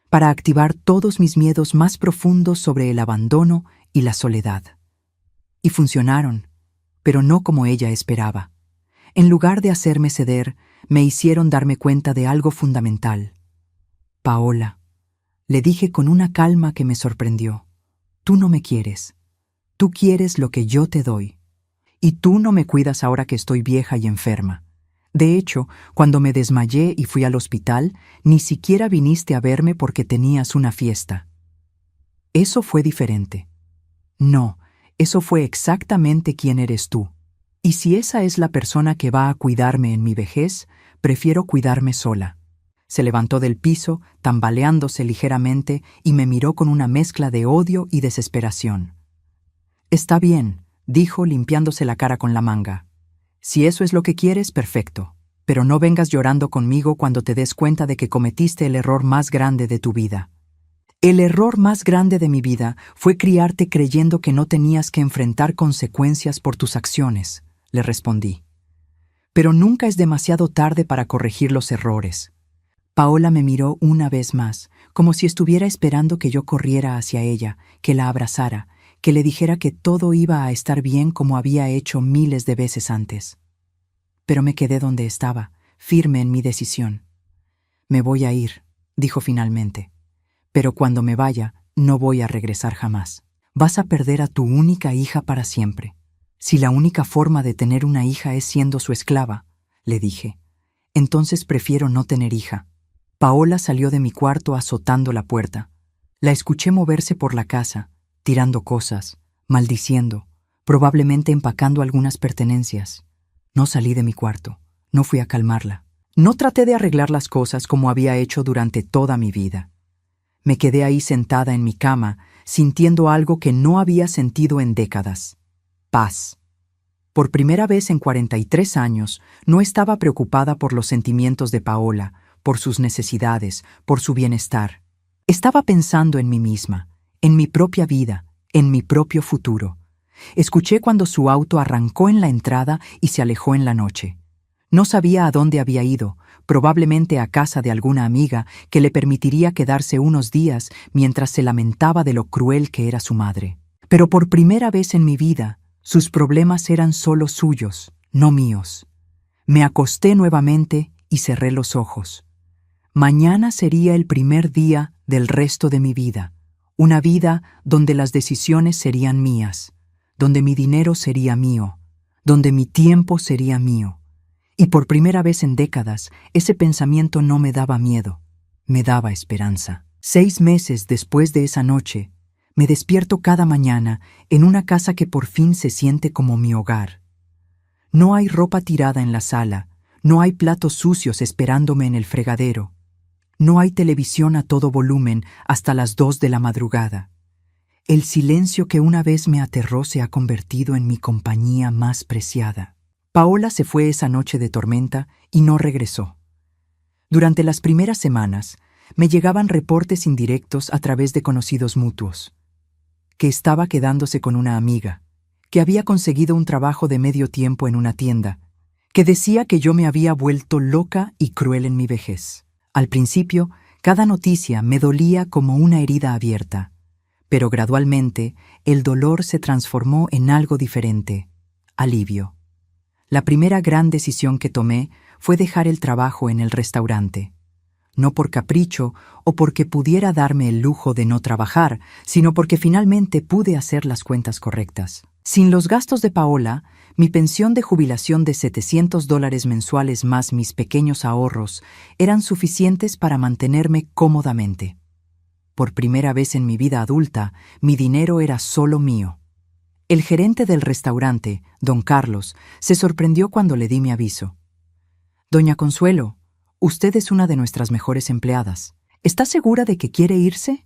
A: para activar todos mis miedos más profundos sobre el abandono y la soledad. Y funcionaron, pero no como ella esperaba. En lugar de hacerme ceder, me hicieron darme cuenta de algo fundamental. «Paola», le dije con una calma que me sorprendió, «tú no me quieres. Tú quieres lo que yo te doy. Y tú no me cuidas ahora que estoy vieja y enferma. De hecho, cuando me desmayé y fui al hospital, ni siquiera viniste a verme porque tenías una fiesta. Eso fue diferente. No, eso fue exactamente quién eres tú. Y si esa es la persona que va a cuidarme en mi vejez, prefiero cuidarme sola». Se levantó del piso, tambaleándose ligeramente, y me miró con una mezcla de odio y desesperación. «Está bien», dijo limpiándose la cara con la manga. «Si eso es lo que quieres, perfecto. Pero no vengas llorando conmigo cuando te des cuenta de que cometiste el error más grande de tu vida». «El error más grande de mi vida fue criarte creyendo que no tenías que enfrentar consecuencias por tus acciones», le respondí. «Pero nunca es demasiado tarde para corregir los errores». Paola me miró una vez más, como si estuviera esperando que yo corriera hacia ella, que la abrazara, que le dijera que todo iba a estar bien como había hecho miles de veces antes. Pero me quedé donde estaba, firme en mi decisión. «Me voy a ir», dijo finalmente. «Pero cuando me vaya, no voy a regresar jamás. Vas a perder a tu única hija para siempre. Si la única forma de tener una hija es siendo su esclava», le dije, «entonces prefiero no tener hija». Paola salió de mi cuarto azotando la puerta. La escuché moverse por la casa, tirando cosas, maldiciendo, probablemente empacando algunas pertenencias. No salí de mi cuarto, no fui a calmarla. No traté de arreglar las cosas como había hecho durante toda mi vida. Me quedé ahí sentada en mi cama, sintiendo algo que no había sentido en décadas: paz. Por primera vez en 43 años, no estaba preocupada por los sentimientos de Paola, por sus necesidades, por su bienestar. Estaba pensando en mí misma, en mi propia vida, en mi propio futuro. Escuché cuando su auto arrancó en la entrada y se alejó en la noche. No sabía a dónde había ido, probablemente a casa de alguna amiga que le permitiría quedarse unos días mientras se lamentaba de lo cruel que era su madre. Pero por primera vez en mi vida, sus problemas eran solo suyos, no míos. Me acosté nuevamente y cerré los ojos. Mañana sería el primer día del resto de mi vida, una vida donde las decisiones serían mías, donde mi dinero sería mío, donde mi tiempo sería mío. Y por primera vez en décadas, ese pensamiento no me daba miedo, me daba esperanza. 6 meses después de esa noche, me despierto cada mañana en una casa que por fin se siente como mi hogar. No hay ropa tirada en la sala, no hay platos sucios esperándome en el fregadero, no hay televisión a todo volumen hasta las 2 de la madrugada. El silencio que una vez me aterró se ha convertido en mi compañía más preciada. Paola se fue esa noche de tormenta y no regresó. Durante las primeras semanas, me llegaban reportes indirectos a través de conocidos mutuos: que estaba quedándose con una amiga, que había conseguido un trabajo de medio tiempo en una tienda, que decía que yo me había vuelto loca y cruel en mi vejez. Al principio, cada noticia me dolía como una herida abierta, pero gradualmente el dolor se transformó en algo diferente: alivio. La primera gran decisión que tomé fue dejar el trabajo en el restaurante. No por capricho o porque pudiera darme el lujo de no trabajar, sino porque finalmente pude hacer las cuentas correctas. Sin los gastos de Paola, mi pensión de jubilación de $700 mensuales más mis pequeños ahorros eran suficientes para mantenerme cómodamente. Por primera vez en mi vida adulta, mi dinero era solo mío. El gerente del restaurante, don Carlos, se sorprendió cuando le di mi aviso. «Doña Consuelo, usted es una de nuestras mejores empleadas. ¿Está segura de que quiere irse?»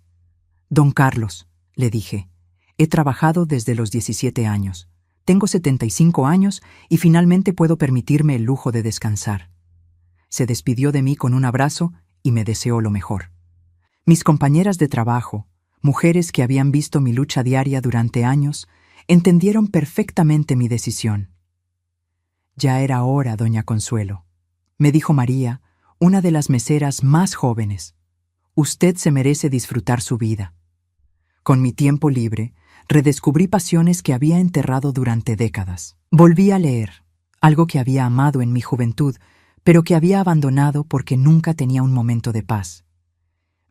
A: «Don Carlos», le dije, «he trabajado desde los 17 años. Tengo 75 años y finalmente puedo permitirme el lujo de descansar». Se despidió de mí con un abrazo y me deseó lo mejor. Mis compañeras de trabajo, mujeres que habían visto mi lucha diaria durante años, entendieron perfectamente mi decisión. «Ya era hora, doña Consuelo», me dijo María, una de las meseras más jóvenes. «Usted se merece disfrutar su vida». Con mi tiempo libre, redescubrí pasiones que había enterrado durante décadas. Volví a leer, algo que había amado en mi juventud, pero que había abandonado porque nunca tenía un momento de paz.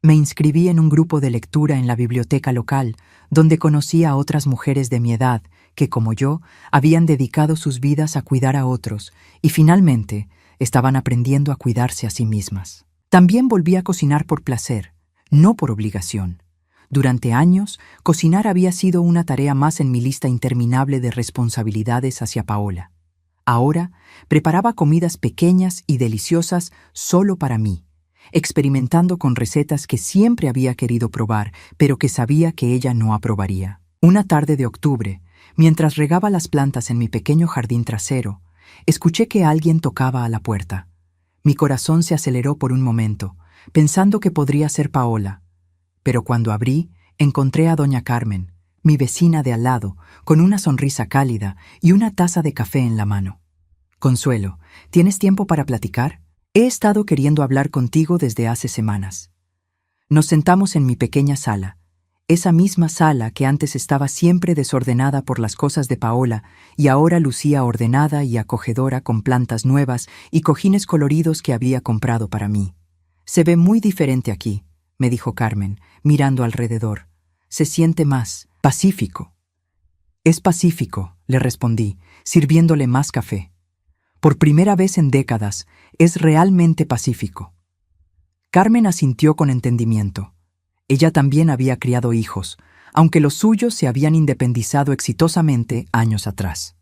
A: Me inscribí en un grupo de lectura en la biblioteca local, donde conocí a otras mujeres de mi edad que, como yo, habían dedicado sus vidas a cuidar a otros y finalmente estaban aprendiendo a cuidarse a sí mismas. También volví a cocinar por placer, no por obligación. Durante años, cocinar había sido una tarea más en mi lista interminable de responsabilidades hacia Paola. Ahora, preparaba comidas pequeñas y deliciosas solo para mí, experimentando con recetas que siempre había querido probar, pero que sabía que ella no aprobaría. Una tarde de octubre, mientras regaba las plantas en mi pequeño jardín trasero, escuché que alguien tocaba a la puerta. Mi corazón se aceleró por un momento, pensando que podría ser Paola. Pero cuando abrí, encontré a doña Carmen, mi vecina de al lado, con una sonrisa cálida y una taza de café en la mano. «Consuelo, ¿tienes tiempo para platicar? He estado queriendo hablar contigo desde hace semanas». Nos sentamos en mi pequeña sala, esa misma sala que antes estaba siempre desordenada por las cosas de Paola y ahora lucía ordenada y acogedora con plantas nuevas y cojines coloridos que había comprado para mí. «Se ve muy diferente aquí», me dijo Carmen, mirando alrededor. «Se siente más pacífico». «Es pacífico», le respondí, sirviéndole más café. «Por primera vez en décadas, es realmente pacífico». Carmen asintió con entendimiento. Ella también había criado hijos, aunque los suyos se habían independizado exitosamente años atrás.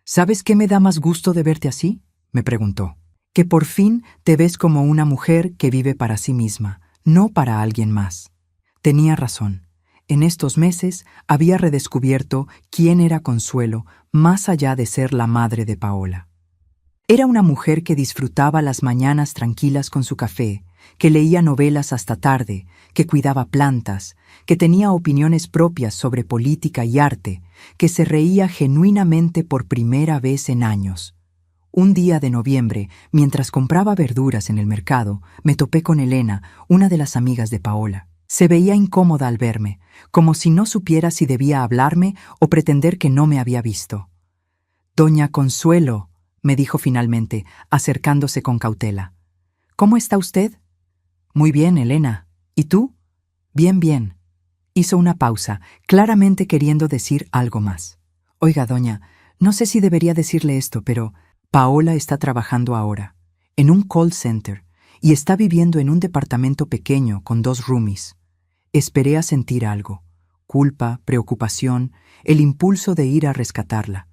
A: ¿Sabes qué me da más gusto de verte así?, me preguntó. Que por fin te ves como una mujer que vive para sí misma, no para alguien más. Tenía razón. En estos meses había redescubierto quién era Consuelo, más allá de ser la madre de Paola. Era una mujer que disfrutaba las mañanas tranquilas con su café, que leía novelas hasta tarde, que cuidaba plantas, que tenía opiniones propias sobre política y arte, que se reía genuinamente por primera vez en años. Un día de noviembre, mientras compraba verduras en el mercado, me topé con Elena, una de las amigas de Paola. Se veía incómoda al verme, como si no supiera si debía hablarme o pretender que no me había visto. «Doña Consuelo», me dijo finalmente, acercándose con cautela. «¿Cómo está usted?» «Muy bien, Elena. ¿Y tú?» «Bien, bien». Hizo una pausa, claramente queriendo decir algo más. «Oiga, doña, no sé si debería decirle esto, pero Paola está trabajando ahora, en un call center, y está viviendo en un departamento pequeño con 2 roomies. Esperé a sentir algo, culpa, preocupación, el impulso de ir a rescatarla,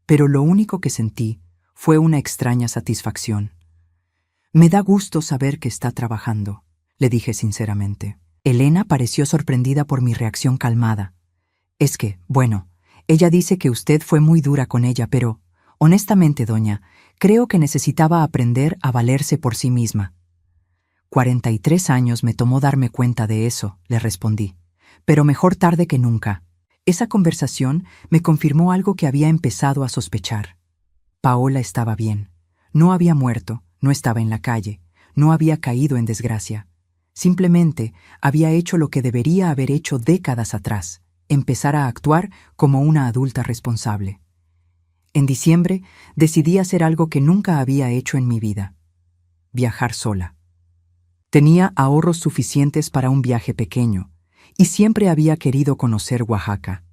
A: pero lo único que sentí fue una extraña satisfacción. «Me da gusto saber que está trabajando», le dije sinceramente. Elena pareció sorprendida por mi reacción calmada. «Es que, bueno, ella dice que usted fue muy dura con ella, pero, honestamente, doña, creo que necesitaba aprender a valerse por sí misma». 43 años me tomó darme cuenta de eso, le respondí. Pero mejor tarde que nunca. Esa conversación me confirmó algo que había empezado a sospechar. Paola estaba bien. No había muerto, no estaba en la calle, no había caído en desgracia. Simplemente había hecho lo que debería haber hecho décadas atrás, empezar a actuar como una adulta responsable. En diciembre decidí hacer algo que nunca había hecho en mi vida: viajar sola. Tenía ahorros suficientes para un viaje pequeño, y siempre había querido conocer Oaxaca.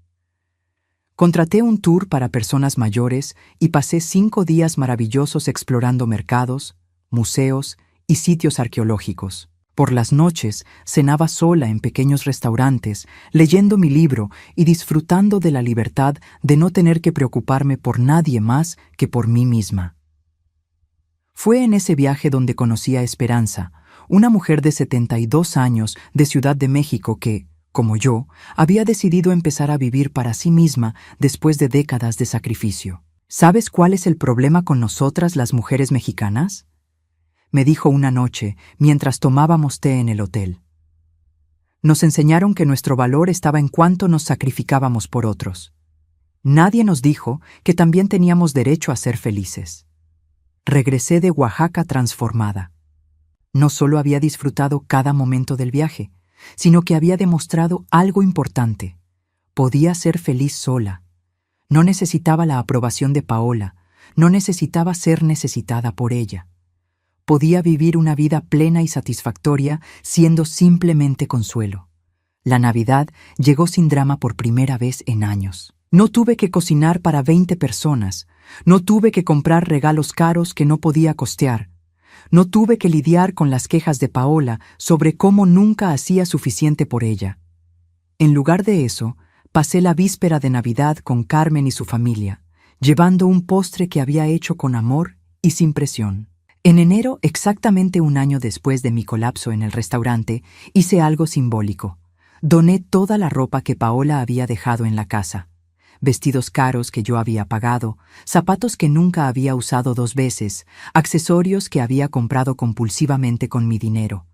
A: Contraté un tour para personas mayores y pasé 5 días maravillosos explorando mercados, museos y sitios arqueológicos. Por las noches cenaba sola en pequeños restaurantes, leyendo mi libro y disfrutando de la libertad de no tener que preocuparme por nadie más que por mí misma. Fue en ese viaje donde conocí a Esperanza, una mujer de 72 años de Ciudad de México que, como yo, había decidido empezar a vivir para sí misma después de décadas de sacrificio. ¿Sabes cuál es el problema con nosotras las mujeres mexicanas?, me dijo una noche mientras tomábamos té en el hotel. Nos enseñaron que nuestro valor estaba en cuánto nos sacrificábamos por otros. Nadie nos dijo que también teníamos derecho a ser felices. Regresé de Oaxaca transformada. No solo había disfrutado cada momento del viaje, sino que había demostrado algo importante. Podía ser feliz sola. No necesitaba la aprobación de Paola, no necesitaba ser necesitada por ella. Podía vivir una vida plena y satisfactoria siendo simplemente Consuelo. La Navidad llegó sin drama por primera vez en años. No tuve que cocinar para 20 personas, no tuve que comprar regalos caros que no podía costear. No tuve que lidiar con las quejas de Paola sobre cómo nunca hacía suficiente por ella. En lugar de eso, pasé la víspera de Navidad con Carmen y su familia, llevando un postre que había hecho con amor y sin presión. En enero, exactamente un año después de mi colapso en el restaurante, hice algo simbólico. Doné toda la ropa que Paola había dejado en la casa. Vestidos caros que yo había pagado, zapatos que nunca había usado 2 veces, accesorios que había comprado compulsivamente con mi dinero.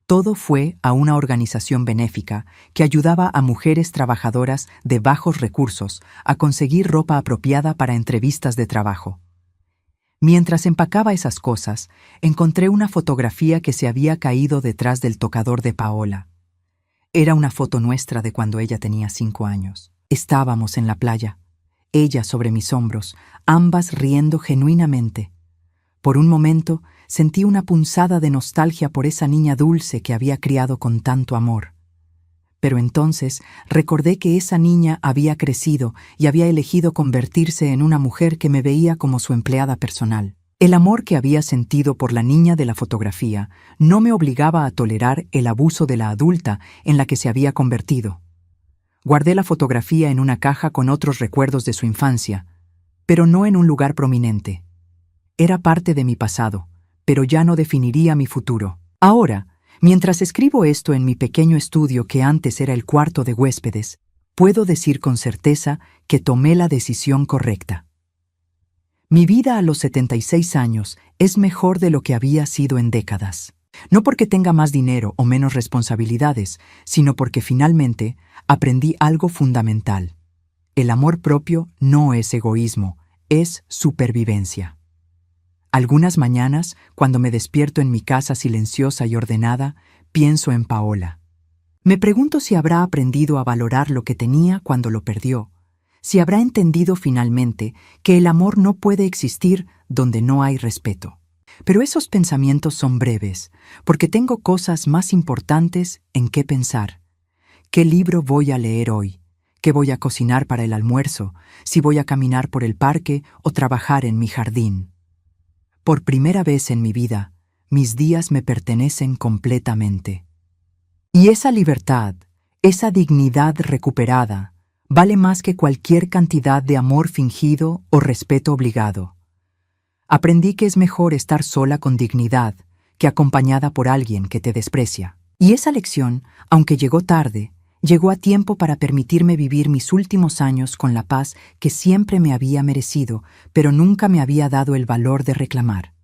A: Todo fue a una organización benéfica que ayudaba a mujeres trabajadoras de bajos recursos a conseguir ropa apropiada para entrevistas de trabajo. Mientras empacaba esas cosas, encontré una fotografía que se había caído detrás del tocador de Paola. Era una foto nuestra de cuando ella tenía 5 años. Estábamos en la playa, ella sobre mis hombros, ambas riendo genuinamente. Por un momento sentí una punzada de nostalgia por esa niña dulce que había criado con tanto amor. Pero entonces recordé que esa niña había crecido y había elegido convertirse en una mujer que me veía como su empleada personal. El amor que había sentido por la niña de la fotografía no me obligaba a tolerar el abuso de la adulta en la que se había convertido. Guardé la fotografía en una caja con otros recuerdos de su infancia, pero no en un lugar prominente. Era parte de mi pasado, pero ya no definiría mi futuro. Ahora, mientras escribo esto en mi pequeño estudio que antes era el cuarto de huéspedes, puedo decir con certeza que tomé la decisión correcta. Mi vida a los 76 años es mejor de lo que había sido en décadas. No porque tenga más dinero o menos responsabilidades, sino porque finalmente aprendí algo fundamental. El amor propio no es egoísmo, es supervivencia. Algunas mañanas, cuando me despierto en mi casa silenciosa y ordenada, pienso en Paola. Me pregunto si habrá aprendido a valorar lo que tenía cuando lo perdió, si habrá entendido finalmente que el amor no puede existir donde no hay respeto. Pero esos pensamientos son breves, porque tengo cosas más importantes en qué pensar. ¿Qué libro voy a leer hoy? ¿Qué voy a cocinar para el almuerzo? ¿Si voy a caminar por el parque o trabajar en mi jardín? Por primera vez en mi vida, mis días me pertenecen completamente. Y esa libertad, esa dignidad recuperada, vale más que cualquier cantidad de amor fingido o respeto obligado. Aprendí que es mejor estar sola con dignidad que acompañada por alguien que te desprecia. Y esa lección, aunque llegó tarde, llegó a tiempo para permitirme vivir mis últimos años con la paz que siempre me había merecido, pero nunca me había dado el valor de reclamar.